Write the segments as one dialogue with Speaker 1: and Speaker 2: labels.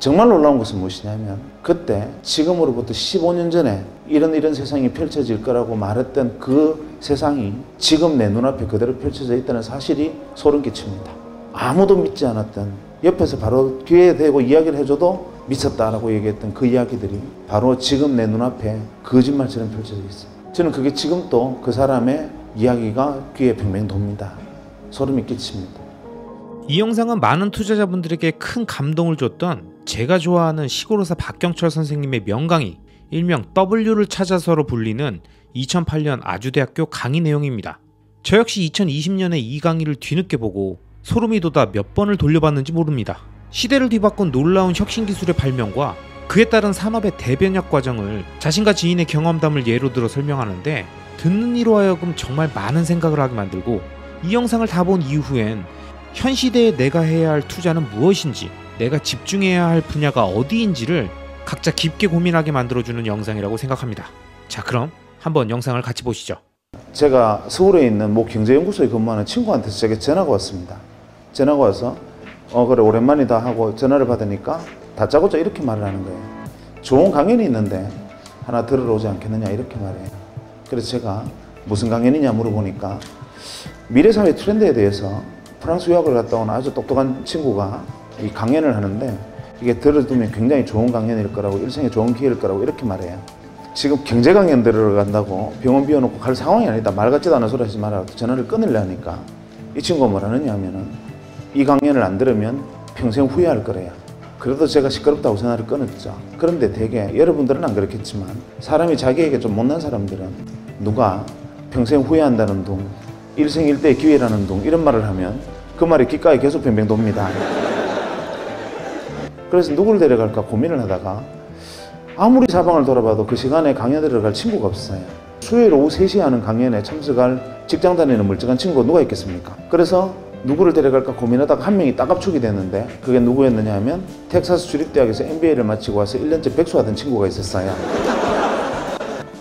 Speaker 1: 정말 놀라운 것은 무엇이냐면 그때 지금으로부터 15년 전에 이런 세상이 펼쳐질 거라고 말했던 그 세상이 지금 내 눈앞에 그대로 펼쳐져 있다는 사실이 소름 끼칩니다. 아무도 믿지 않았던, 옆에서 바로 귀에 대고 이야기를 해줘도 미쳤다라고 얘기했던 그 이야기들이 바로 지금 내 눈앞에 거짓말처럼 펼쳐져 있어요. 저는 그게 지금도 그 사람의 이야기가 귀에 뱅뱅 돕니다. 소름이 끼칩니다.
Speaker 2: 이 영상은 많은 투자자분들에게 큰 감동을 줬던 제가 좋아하는 시골의사 박경철 선생님의 명강의, 일명 W를 찾아서로 불리는 2008년 아주대학교 강의 내용입니다. 저 역시 2020년에 이 강의를 뒤늦게 보고 소름이 돋아 몇 번을 돌려봤는지 모릅니다. 시대를 뒤바꾼 놀라운 혁신기술의 발명과 그에 따른 산업의 대변혁 과정을 자신과 지인의 경험담을 예로 들어 설명하는데 듣는 이로 하여금 정말 많은 생각을 하게 만들고, 이 영상을 다 본 이후엔 현 시대에 내가 해야 할 투자는 무엇인지, 내가 집중해야 할 분야가 어디인지를 각자 깊게 고민하게 만들어주는 영상이라고 생각합니다. 자, 그럼 한번 영상을 같이 보시죠.
Speaker 1: 제가 서울에 있는 모 경제연구소에 근무하는 친구한테 제게 전화가 왔습니다. 전화가 와서 그래 오랜만이다 하고 전화를 받으니까 다짜고짜 이렇게 말을 하는 거예요. 좋은 강연이 있는데 하나 들으러 오지 않겠느냐 이렇게 말해요. 그래서 제가 무슨 강연이냐 물어보니까 미래사회 트렌드에 대해서 프랑스 유학을 갔다 온 아주 똑똑한 친구가 이 강연을 하는데 이게 들어두면 굉장히 좋은 강연일 거라고, 일생에 좋은 기회일 거라고 이렇게 말해요. 지금 경제 강연 들어간다고 병원 비워놓고 갈 상황이 아니다. 말 같지도 않은 소리 하지 말아라. 전화를 끊으려니까 이 친구가 뭘 하느냐 하면은 이 강연을 안 들으면 평생 후회할 거래요. 그래도 제가 시끄럽다고 전화를 끊었죠. 그런데 되게 여러분들은 안 그렇겠지만 사람이 자기에게 좀 못난 사람들은 누가 평생 후회한다는 둥, 일생일대의 기회라는 둥 이런 말을 하면 그 말이 귓가에 계속 뱅뱅 돕니다. 그래서 누구를 데려갈까 고민을 하다가 아무리 사방을 돌아봐도 그 시간에 강연 들어갈 친구가 없어요. 수요일 오후 3시에 하는 강연에 참석할 직장 다니는 멀쩡한 친구가 누가 있겠습니까? 그래서 누구를 데려갈까 고민하다가 한 명이 딱 압축이 됐는데 그게 누구였느냐 하면 텍사스 주립대학에서 MBA를 마치고 와서 1년째 백수하던 친구가 있었어요.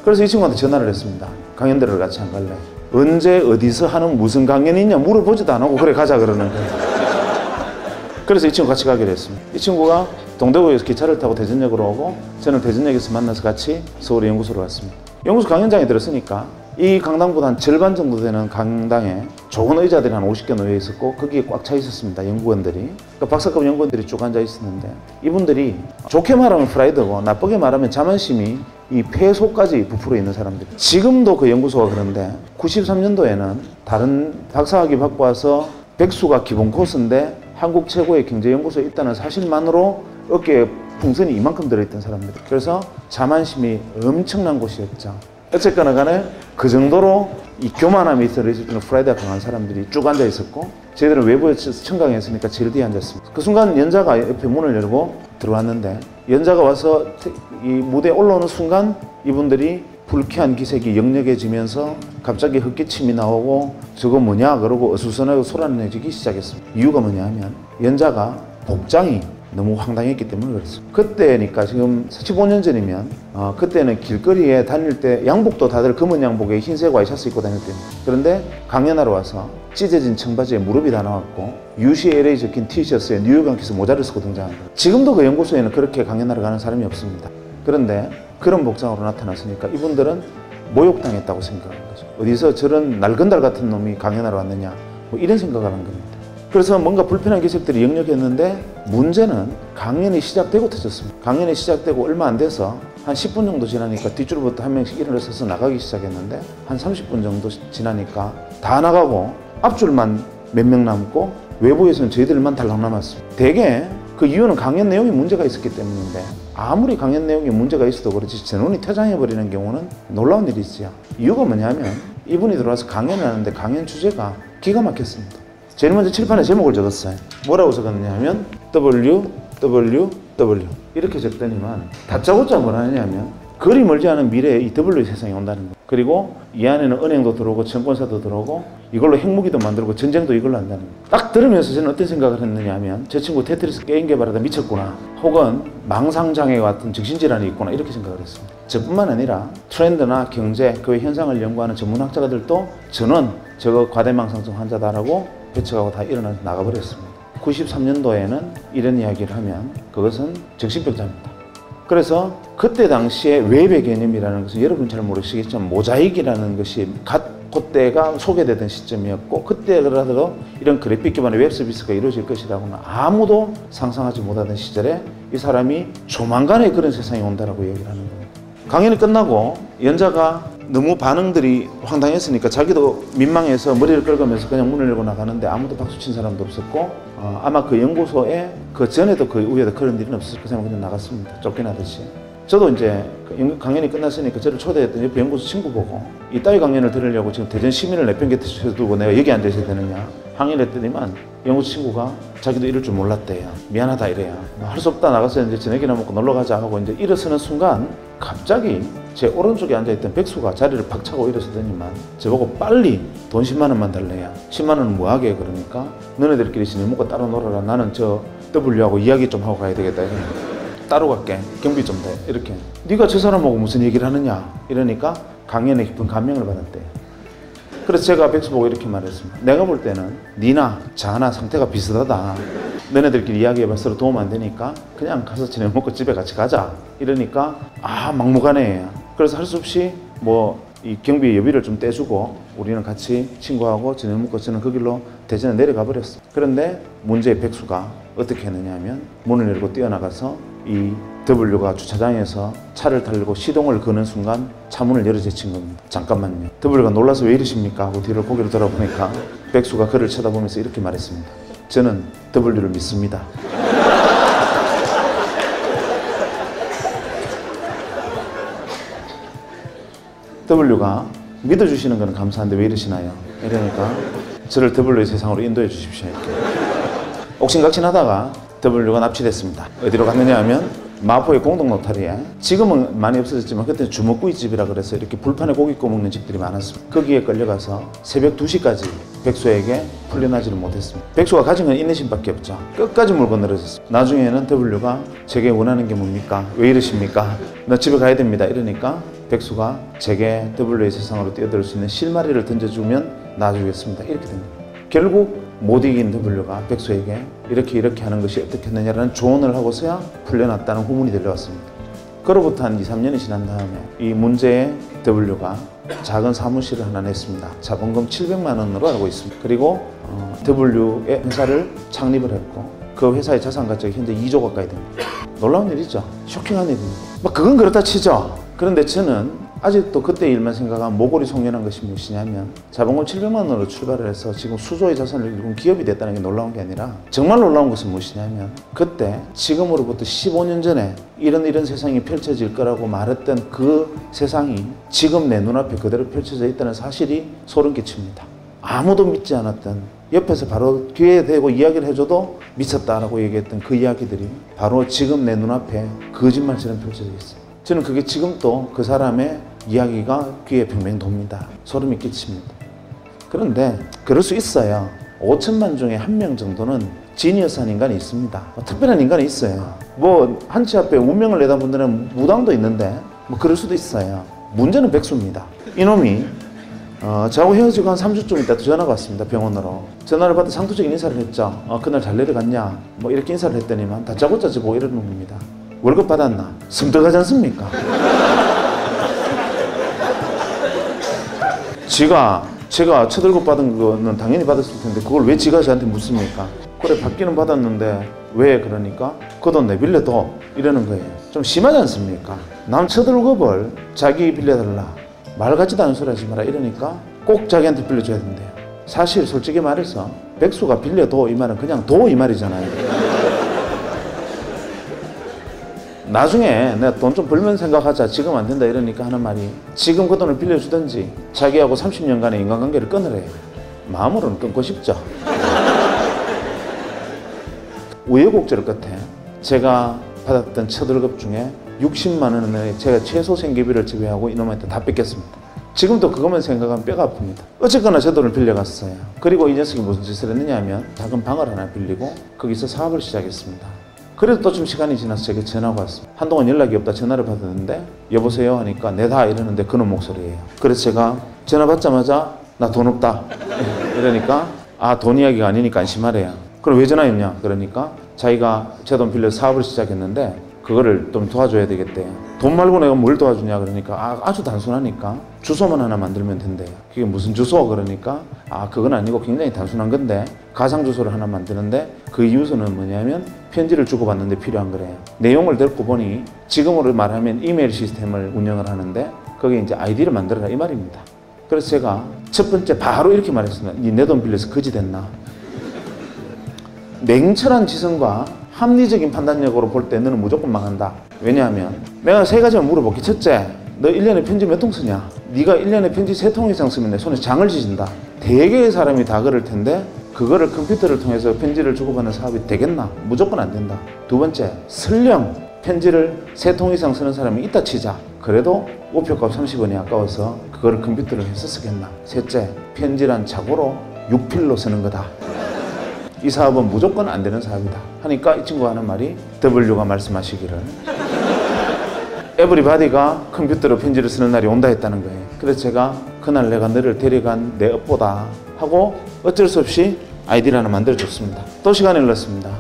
Speaker 1: 그래서 이 친구한테 전화를 했습니다. 강연 들으러 같이 안 갈래? 언제 어디서 하는 무슨 강연이 있냐 물어보지도 안 하고 그래 가자 그러는 거예요. 그래서 이 친구 같이 가기로 했습니다. 이 친구가 동대구에서 기차를 타고 대전역으로 오고 저는 대전역에서 만나서 같이 서울의 연구소로 왔습니다. 연구소 강연장에 들었으니까 이 강당보다 한 절반 정도 되는 강당에 좋은 의자들이 한 50개 놓여 있었고 거기에 꽉 차 있었습니다. 연구원들이. 그러니까 박사급 연구원들이 쭉 앉아 있었는데 이분들이 좋게 말하면 프라이드고 나쁘게 말하면 자만심이 이 폐소까지 부풀어 있는 사람들. 지금도 그 연구소가 그런데 93년도에는 다른 박사학위 받고 와서 백수가 기본 코스인데 한국 최고의 경제연구소에 있다는 사실만으로 어깨에 풍선이 이만큼 들어있던 사람들. 그래서 자만심이 엄청난 곳이었죠. 어쨌거나 간에 그 정도로 이 교만함이 들어있을 때는 프라이드가 강한 사람들이 쭉 앉아 있었고 저희들은 외부에서 청강에 있으니까 제일 뒤에 앉았습니다. 그 순간 연자가 옆에 문을 열고 들어왔는데 연자가 와서 이 무대에 올라오는 순간 이분들이 불쾌한 기색이 역력해지면서 갑자기 헛기침이 나오고 저거 뭐냐 그러고 어수선하고 소란해지기 시작했습니다. 이유가 뭐냐 하면 연자가 복장이 너무 황당했기 때문에 그랬습니다. 그때니까 지금 15년 전이면 그때는 길거리에 다닐 때 양복도 다들 검은 양복에 흰색 와이셔츠 입고 다닐 때입니다. 그런데 강연하러 와서 찢어진 청바지에 무릎이 다 나왔고 UCLA 적힌 티셔츠에 뉴욕 양키스 모자를 쓰고 등장합니다. 지금도 그 연구소에는 그렇게 강연하러 가는 사람이 없습니다. 그런데 그런 복장으로 나타났으니까 이분들은 모욕당했다고 생각하는 거죠. 어디서 저런 날건달 같은 놈이 강연하러 왔느냐 뭐 이런 생각을 한 겁니다. 그래서 뭔가 불편한 기색들이 역력했는데 문제는 강연이 시작되고 터졌습니다. 강연이 시작되고 얼마 안 돼서 한 10분 정도 지나니까 뒷줄부터 한 명씩 일어나서 나가기 시작했는데 한 30분 정도 지나니까 다 나가고 앞줄만 몇 명 남고 외부에서는 저희들만 달랑 남았습니다. 대개 그 이유는 강연 내용에 문제가 있었기 때문인데 아무리 강연 내용에 문제가 있어도 그렇지 전원이 퇴장해버리는 경우는 놀라운 일이지요. 이유가 뭐냐면 이분이 들어와서 강연을 하는데 강연 주제가 기가 막혔습니다. 제일 먼저 칠판에 제목을 적었어요. 뭐라고 적었느냐 하면 WWW 이렇게 적더니만 다짜고짜 뭘 하느냐면 거리 멀지 않은 미래에 이 W 세상이 온다는 거예요. 그리고 이 안에는 은행도 들어오고 증권사도 들어오고 이걸로 핵무기도 만들고 전쟁도 이걸로 한다는 거예요. 딱 들으면서 저는 어떤 생각을 했느냐 하면 저 친구 테트리스 게임 개발하다 미쳤구나 혹은 망상장애와 같은 정신질환이 있구나 이렇게 생각을 했습니다. 저뿐만 아니라 트렌드나 경제, 그 현상을 연구하는 전문학자들도 저는 저거 과대망상증 환자다라고 배척하고 다 일어나서 나가버렸습니다. 93년도에는 이런 이야기를 하면 그것은 정신병자입니다. 그래서 그때 당시에 외배 개념이라는 것은 여러분 잘 모르시겠지만 모자익이라는 것이 그때가 소개되던 시점이었고, 그때라도 이런 그래픽 기반의 웹 서비스가 이루어질 것이라고는 아무도 상상하지 못하던 시절에 이 사람이 조만간에 그런 세상이 온다라고 얘기를 하는 겁니다. 강연이 끝나고 연자가 너무 반응들이 황당했으니까 자기도 민망해서 머리를 긁으면서 그냥 문을 열고 나가는데 아무도 박수 친 사람도 없었고, 아마 그 연구소에 그 전에도 그 위에도 그런 일은 없었을 거라고 그냥 나갔습니다. 쫓겨나듯이. 저도 이제 강연이 끝났으니까 저를 초대했던 옆에 연구소 친구 보고 이따위 강연을 들으려고 지금 대전 시민을 내팽개쳐두고 내가 여기 앉아 있어야 되느냐 항의를 했더니만 연구소 친구가 자기도 이럴 줄 몰랐대요. 미안하다 이래요. 할 수 없다, 나가서 이제 저녁이나 먹고 놀러 가자 하고 이제 일어서는 순간 갑자기 제 오른쪽에 앉아있던 백수가 자리를 팍 차고 일어서더니만 저보고 빨리 돈 10만 원만 달래요. 10만 원은 뭐하게? 그러니까 너네들끼리 지내 먹고 따로 놀아라. 나는 저 W하고 이야기 좀 하고 가야 되겠다. 따로 갈게. 경비 좀 돼. 이렇게. 네가 저 사람하고 무슨 얘기를 하느냐? 이러니까 강연에 깊은 감명을 받았대요. 그래서 제가 백수 보고 이렇게 말했습니다. 내가 볼 때는 니나 자나 상태가 비슷하다. 너네들끼리 이야기해봐. 서로 도움 안 되니까 그냥 가서 저녁 먹고 집에 같이 가자. 이러니까 막무가내예요. 그래서 할 수 없이 이 경비 여비를 좀 떼주고 우리는 같이 친구하고 저녁 먹고 저는 그 길로 대전에 내려가 버렸어요. 그런데 문제의 백수가 어떻게 했느냐 하면 문을 열고 뛰어나가서 이 W가 주차장에서 차를 타려고 시동을 거는 순간 차문을 열어 제친 겁니다. 잠깐만요. W가 놀라서 왜 이러십니까? 하고 뒤를 고개를 돌아보니까 백수가 그를 쳐다보면서 이렇게 말했습니다. 저는 W를 믿습니다. W가 믿어주시는 건 감사한데 왜 이러시나요? 이러니까 저를 W의 세상으로 인도해 주십시오. 이렇게. 옥신각신하다가 W가 납치됐습니다. 어디로 갔느냐 하면 마포의 공동노타리에, 지금은 많이 없어졌지만 그때는 주먹구이집이라 그래서 이렇게 불판에 고기 구워 먹는 집들이 많았습니다. 거기에 끌려가서 새벽 2시까지 백수에게 풀려나지를 못했습니다. 백수가 가진 건 인내심밖에 없죠. 끝까지 물고 늘어졌습니다. 나중에는 W가 제게 원하는 게 뭡니까? 왜 이러십니까? 나 집에 가야 됩니다. 이러니까 백수가 제게 W의 세상으로 뛰어들 수 있는 실마리를 던져주면 놔주겠습니다. 이렇게 됩니다. 결국 못 이긴 W가 백수에게 이렇게 하는 것이 어떻겠느냐라는 조언을 하고서야 풀려났다는 후문이 들려왔습니다. 그로부터 한 2, 3년이 지난 다음에 이 문제의 W가 작은 사무실을 하나 냈습니다. 자본금 700만 원으로 알고 있습니다. 그리고 W의 회사를 창립을 했고 그 회사의 자산 가치가 현재 2조 가까이 됩니다. 놀라운 일이죠. 쇼킹한 일입니다. 그건 그렇다 치죠. 그런데 저는 아직도 그때 일만 생각하면 모골이 송연한 것이 무엇이냐면 자본금 700만 원으로 출발을 해서 지금 수조의 자산을 이룬 기업이 됐다는 게 놀라운 게 아니라 정말 놀라운 것은 무엇이냐면 그때 지금으로부터 15년 전에 이런 세상이 펼쳐질 거라고 말했던 그 세상이 지금 내 눈앞에 그대로 펼쳐져 있다는 사실이 소름 끼칩니다. 아무도 믿지 않았던, 옆에서 바로 귀에 대고 이야기를 해줘도 미쳤다라고 얘기했던 그 이야기들이 바로 지금 내 눈앞에 거짓말처럼 펼쳐져 있어요. 저는 그게 지금도 그 사람의 이야기가 귀에 뱅뱅 돕니다. 소름이 끼칩니다. 그런데 그럴 수 있어요. 5천만 중에 1명 정도는 지니어스한 인간이 있습니다. 특별한 인간이 있어요. 한치 앞에 운명을 내다본 데는 무당도 있는데 그럴 수도 있어요. 문제는 백수입니다. 이놈이 저하고 헤어지고 한 3주쯤 있다 전화가 왔습니다. 병원으로. 전화를 받아 상투적인 인사를 했죠. 그날 잘 내려갔냐? 이렇게 인사를 했더니만 다짜고짜 보고 이러는 겁니다. 월급 받았나? 섬뜩하지 않습니까? 제가 첫 월급 받은 거는 당연히 받았을 텐데 그걸 왜 지가 저한테 묻습니까? 그래 받기는 받았는데 왜? 그러니까 그 돈 내 빌려둬 이러는 거예요. 좀 심하지 않습니까? 남 첫 월급을 자기 빌려달라, 말 같지도 않은 소리 하지 마라 이러니까 꼭 자기한테 빌려줘야 된대요. 사실 솔직히 말해서 백수가 빌려둬 이 말은 그냥 둬 이 말이잖아요. 나중에 내가 돈 좀 벌면 생각하자, 지금 안 된다 이러니까 하는 말이 지금 그 돈을 빌려주든지 자기하고 30년간의 인간관계를 끊으래. 마음으로는 끊고 싶죠. 우여곡절 끝에 제가 받았던 첫 월급 중에 60만 원을 제가 최소 생계비를 제외하고 이놈한테 다 뺏겼습니다. 지금도 그것만 생각하면 뼈가 아픕니다. 어쨌거나 제 돈을 빌려갔어요. 그리고 이 녀석이 무슨 짓을 했느냐 하면 작은 방을 하나 빌리고 거기서 사업을 시작했습니다. 그래도 또 좀 시간이 지나서 제게 전화가 왔습니다. 한동안 연락이 없다 전화를 받았는데 여보세요 하니까 내다 이러는데 그놈 목소리예요. 그래서 제가 전화 받자마자 나 돈 없다 이러니까 돈 이야기가 아니니까 안심하래요. 그럼 왜 전화했냐? 그러니까 자기가 제 돈 빌려서 사업을 시작했는데 그거를 좀 도와줘야 되겠대요. 돈 말고 내가 뭘 도와주냐? 그러니까 아주 단순하니까 주소만 하나 만들면 된대요. 그게 무슨 주소? 그러니까 그건 아니고 굉장히 단순한 건데 가상 주소를 하나 만드는데 그 이유는 뭐냐면 편지를 주고받는데 필요한 거래요. 내용을 듣고 보니 지금으로 말하면 이메일 시스템을 운영을 하는데 거기에 이제 아이디를 만들어라 이 말입니다. 그래서 제가 첫 번째 바로 이렇게 말했습니다. 니 내 돈 빌려서 거지 됐나? 냉철한 지성과 합리적인 판단력으로 볼 때 너는 무조건 망한다. 왜냐하면 내가 세 가지만 물어볼게. 첫째, 너 1년에 편지 몇 통 쓰냐? 네가 1년에 편지 3통 이상 쓰면 내 손에 장을 지진다. 대개의 사람이 다 그럴 텐데 그거를 컴퓨터를 통해서 편지를 주고받는 사업이 되겠나? 무조건 안 된다. 두 번째, 설령 편지를 3통 이상 쓰는 사람이 있다 치자. 그래도 우표값 30원이 아까워서 그거를 컴퓨터를 해서 쓰겠나? 셋째, 편지란 자고로 6필로 쓰는 거다. 이 사업은 무조건 안 되는 사업이다 하니까 이 친구가 하는 말이 W가 말씀하시기를 에브리바디가 컴퓨터로 편지를 쓰는 날이 온다 했다는 거예요. 그래서 제가 그날 내가 너를 데려간 내 업보다 하고 어쩔 수 없이 아이디를 하나 만들어줬습니다. 또 시간이 흘렀습니다.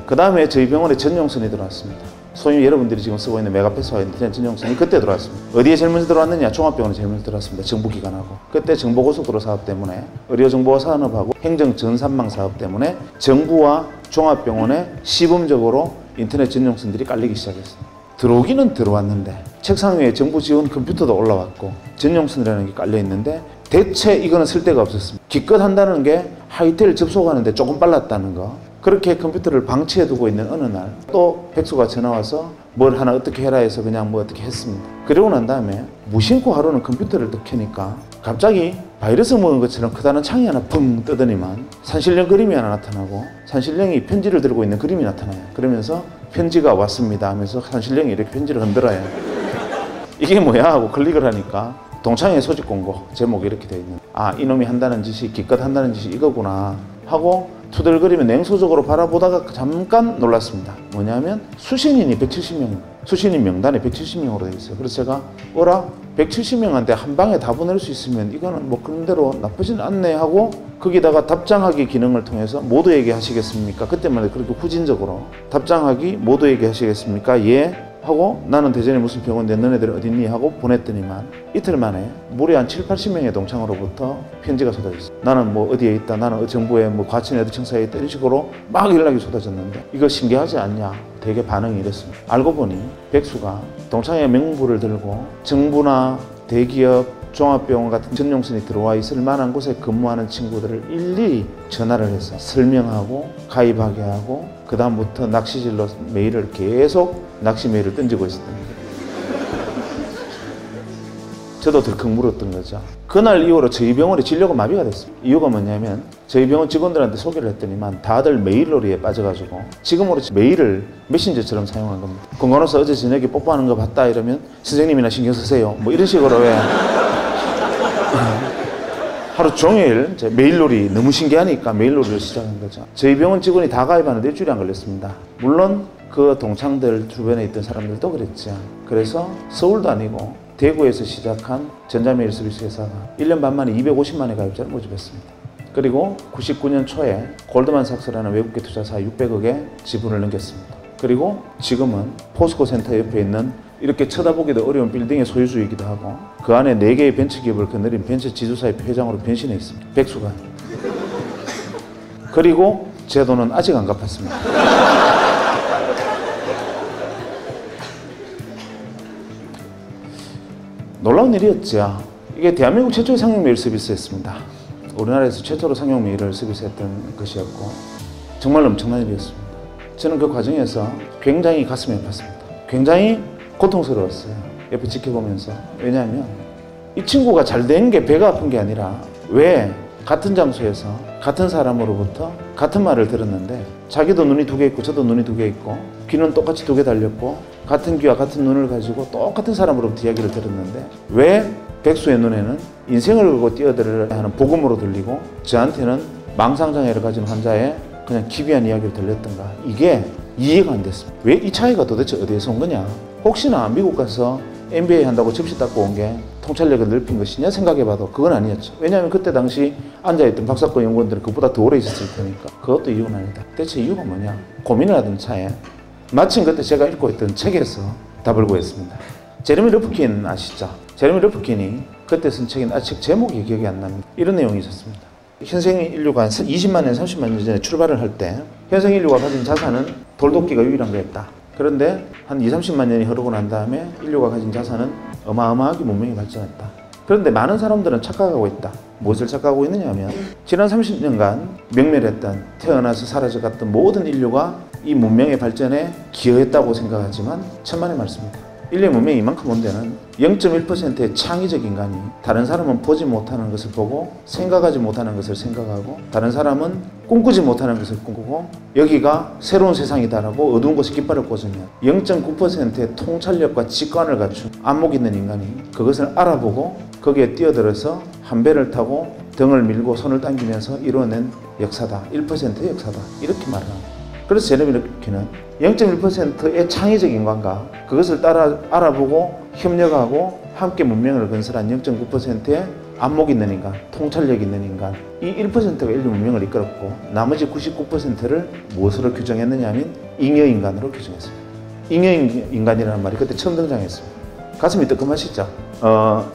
Speaker 1: 그 다음에 저희 병원에 전용선이 들어왔습니다. 소위 여러분들이 지금 쓰고 있는 메가패스와 인터넷 전용선이 그때 들어왔습니다. 어디에 제일 먼저 들어왔느냐? 종합병원에 제일 먼저 들어왔습니다. 정부기관하고. 그때 정보고속도로 사업 때문에 의료정보산업하고 행정전산망 사업 때문에 정부와 종합병원에 시범적으로 인터넷 전용선들이 깔리기 시작했습니다. 들어오기는 들어왔는데 책상 위에 정부 지원 컴퓨터도 올라왔고 전용선이라는 게 깔려 있는데 대체 이거는 쓸 데가 없었습니다. 기껏 한다는 게 하이텔 접속하는데 조금 빨랐다는 거. 그렇게 컴퓨터를 방치해 두고 있는 어느 날 또 백수가 전화 와서 뭘 하나 어떻게 해라 해서 그냥 뭐 어떻게 했습니다. 그러고 난 다음에 무심코 하루는 컴퓨터를 딱 켜니까 갑자기 바이러스 먹은 것처럼 크다는 창이 하나 붕 뜨더니만 산신령 그림이 하나 나타나고 산신령이 편지를 들고 있는 그림이 나타나요. 그러면서 편지가 왔습니다 하면서 산신령이 이렇게 편지를 흔들어요. 이게 뭐야 하고 클릭을 하니까 동창회 소집 공고 제목이 이렇게 되어 있는 이놈이 한다는 짓이 기껏 한다는 짓이 이거구나 하고 투덜거리며 냉소적으로 바라보다가 잠깐 놀랐습니다. 뭐냐면 수신인이 170명, 수신인 명단에 170명으로 되어 있어요. 그래서 제가 170명한테 한 방에 다 보낼 수 있으면 이거는 뭐 그런 대로 나쁘진 않네 하고 거기다가 답장하기 기능을 통해서 모두에게 하시겠습니까? 그때만 해도 그렇게 후진적으로 답장하기 모두에게 하시겠습니까? 예. 하고 나는 대전에 무슨 병원인데 너네들 어딨니? 하고 보냈더니만 이틀 만에 무려 한 7, 80명의 동창으로부터 편지가 쏟아졌어요. 나는 뭐 어디에 있다, 나는 정부의 뭐 과천 어디 청사에 있다 이런 식으로 막 연락이 쏟아졌는데 이거 신기하지 않냐? 되게 반응이 이랬습니다. 알고 보니 백수가 동창회 명부를 들고 정부나 대기업 종합병원 같은 전용선이 들어와 있을 만한 곳에 근무하는 친구들을 일일이 전화를 해서 설명하고 가입하게 하고 그 다음부터 낚시질로 메일을 계속 낚시 메일을 던지고 있었던 거예요. 저도 덜컥 물었던 거죠. 그날 이후로 저희 병원의 진료가 마비가 됐습니다. 이유가 뭐냐면 저희 병원 직원들한테 소개를 했더니만 다들 메일놀이에 빠져가지고 지금으로 메일을 메신저처럼 사용한 겁니다. 건강원에서 어제 저녁에 뽀뽀하는 거 봤다 이러면 선생님이나 신경 쓰세요 뭐 이런 식으로 왜 하루 종일 메일놀이 너무 신기하니까 메일놀이를 시작한 거죠. 저희 병원 직원이 다 가입하는데 일주일이 안 걸렸습니다. 물론 그 동창들 주변에 있던 사람들도 그랬죠. 그래서 서울도 아니고 대구에서 시작한 전자메일 서비스 회사가 1년 반 만에 250만의 가입자를 모집했습니다. 그리고 99년 초에 골드만삭스라는 외국계 투자사 600억의 지분을 넘겼습니다. 그리고 지금은 포스코 센터 옆에 있는 이렇게 쳐다보기도 어려운 빌딩의 소유주이기도 하고 그 안에 4개의 벤처기업을 거느린 벤처 지주사의 회장으로 변신해 있습니다. 백수가. 그리고 제 돈은 아직 안 갚았습니다. 놀라운 일이었죠. 이게 대한민국 최초의 상용 메일 서비스였습니다. 우리나라에서 최초로 상용 메일을 서비스했던 것이었고 정말 엄청난 일이었습니다. 저는 그 과정에서 굉장히 가슴이 아팠습니다. 굉장히 고통스러웠어요. 옆에 지켜보면서. 왜냐하면 이 친구가 잘 된 게 배가 아픈 게 아니라 왜 같은 장소에서 같은 사람으로부터 같은 말을 들었는데 자기도 눈이 2개 있고 저도 눈이 2개 있고 귀는 똑같이 2개 달렸고 같은 귀와 같은 눈을 가지고 똑같은 사람으로부터 이야기를 들었는데 왜 백수의 눈에는 인생을 걸고 뛰어들어야 하는 복음으로 들리고 저한테는 망상장애를 가진 환자의 그냥 기괴한 이야기를 들렸던가. 이게 이해가 안 됐습니다. 왜 이 차이가 도대체 어디에서 온 거냐. 혹시나 미국 가서 MBA 한다고 접시 닦고 온 게 통찰력을 넓힌 것이냐 생각해봐도 그건 아니었죠. 왜냐하면 그때 당시 앉아있던 박사과 연구원들은 그보다 더 오래 있었을 테니까. 그것도 이유는 아니다. 대체 이유가 뭐냐? 고민을 하던 차에 마침 그때 제가 읽고 있던 책에서 답을 구했습니다. 제레미 르프킨 아시죠? 제레미 르프킨이 그때 쓴 책인 책 제목이 기억이 안 납니다. 이런 내용이 있었습니다. 현생 인류가 한 20만 년, 30만 년 전에 출발을 할 때 현생 인류가 가진 자산은 돌도끼가 유일한 거였다. 그런데 한 30만 년이 흐르고 난 다음에 인류가 가진 자산은 어마어마하게 문명이 발전했다. 그런데 많은 사람들은 착각하고 있다. 무엇을 착각하고 있느냐 하면 지난 30년간 맹멸했던, 태어나서 사라져갔던 모든 인류가 이 문명의 발전에 기여했다고 생각하지만 천만의 말씀입니다. 인류의 문명이 이만큼 온 데는 0.1%의 창의적 인간이 다른 사람은 보지 못하는 것을 보고 생각하지 못하는 것을 생각하고 다른 사람은 꿈꾸지 못하는 것을 꿈꾸고 여기가 새로운 세상이다라고 어두운 곳에 깃발을 꽂으면 0.9%의 통찰력과 직관을 갖춘 안목 있는 인간이 그것을 알아보고 거기에 뛰어들어서 한 배를 타고 등을 밀고 손을 당기면서 이루어낸 역사다. 1%의 역사다. 이렇게 말을 합니다. 그래서 제레미 르프킨은 0.1%의 창의적 인간과 그것을 따라 알아보고 협력하고 함께 문명을 건설한 0.9%의 안목 있는 인간, 통찰력 있는 인간, 이 1%가 인류 문명을 이끌었고 나머지 99%를 무엇으로 규정했느냐 하면 잉여인간으로 규정했습니다. 잉여인간이라는 말이 그때 처음 등장했습니다. 가슴이 뜨끔하시죠?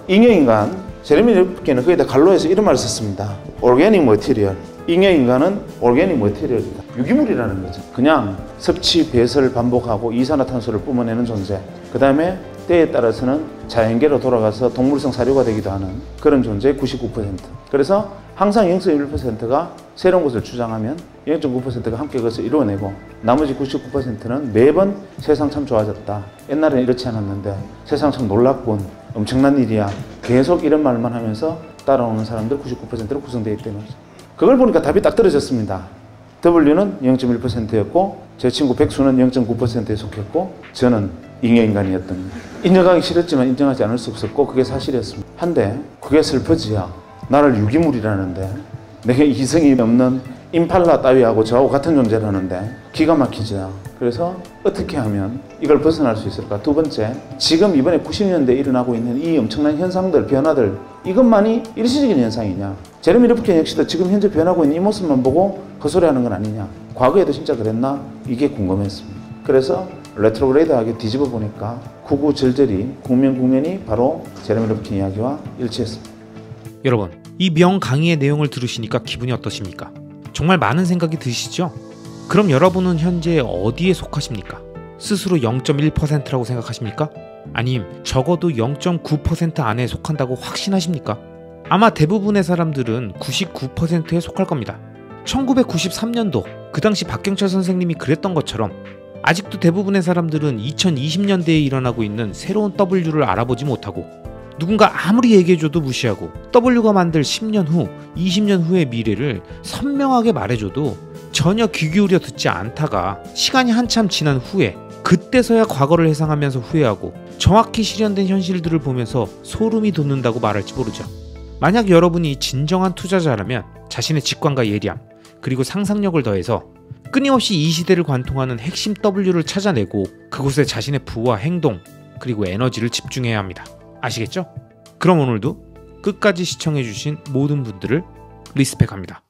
Speaker 1: 잉여인간, 제레미 르프킨은 거기다 갈로에서 이런 말을 썼습니다. Organic material. 잉여인간은 organic material이다. 유기물이라는 거죠. 그냥 섭취, 배설 반복하고 이산화탄소를 뿜어내는 존재. 그 다음에 때에 따라서는 자연계로 돌아가서 동물성 사료가 되기도 하는 그런 존재의 99%. 그래서 항상 0.1%가 새로운 것을 주장하면 0.9%가 함께 그것을 이루어내고 나머지 99%는 매번 세상 참 좋아졌다. 옛날에는 이렇지 않았는데 세상 참 놀랍군. 엄청난 일이야. 계속 이런 말만 하면서 따라오는 사람들 99%로 구성되어 있기 때문이죠. 그걸 보니까 답이 딱 떨어졌습니다. W는 0.1%였고 제 친구 백수는 0.9%에 속했고 저는 잉여인간이었던 거예요. 인정하기 싫었지만 인정하지 않을 수 없었고 그게 사실이었습니다. 한데 그게 슬퍼지야. 나를 유기물이라는데 내게 이성이 없는 임팔라 따위하고 저하고 같은 존재라는데 기가 막히죠. 그래서 어떻게 하면 이걸 벗어날 수 있을까? 두 번째, 지금 이번에 90년대에 일어나고 있는 이 엄청난 현상들, 변화들 이것만이 일시적인 현상이냐? 제레미 르프킨 역시도 지금 현재 변하고 있는 이 모습만 보고 헛소리하는 건 아니냐? 과거에도 진짜 그랬나? 이게 궁금했습니다. 그래서 레트로그레이드하게 뒤집어 보니까 구구절절히 국면이 바로 제레미 르프킨 이야기와 일치했습니다.
Speaker 2: 여러분, 이 명강의의 내용을 들으시니까 기분이 어떠십니까? 정말 많은 생각이 드시죠? 그럼 여러분은 현재 어디에 속하십니까? 스스로 0.1%라고 생각하십니까? 아님 적어도 0.9% 안에 속한다고 확신하십니까? 아마 대부분의 사람들은 99%에 속할 겁니다. 1993년도 그 당시 박경철 선생님이 그랬던 것처럼 아직도 대부분의 사람들은 2020년대에 일어나고 있는 새로운 W를 알아보지 못하고 누군가 아무리 얘기해줘도 무시하고 W가 만들 10년 후, 20년 후의 미래를 선명하게 말해줘도 전혀 귀 기울여 듣지 않다가 시간이 한참 지난 후에 그때서야 과거를 회상하면서 후회하고 정확히 실현된 현실들을 보면서 소름이 돋는다고 말할지 모르죠. 만약 여러분이 진정한 투자자라면 자신의 직관과 예리함 그리고 상상력을 더해서 끊임없이 이 시대를 관통하는 핵심 W를 찾아내고 그곳에 자신의 부와 행동 그리고 에너지를 집중해야 합니다. 아시겠죠? 그럼 오늘도 끝까지 시청해주신 모든 분들을 리스펙합니다.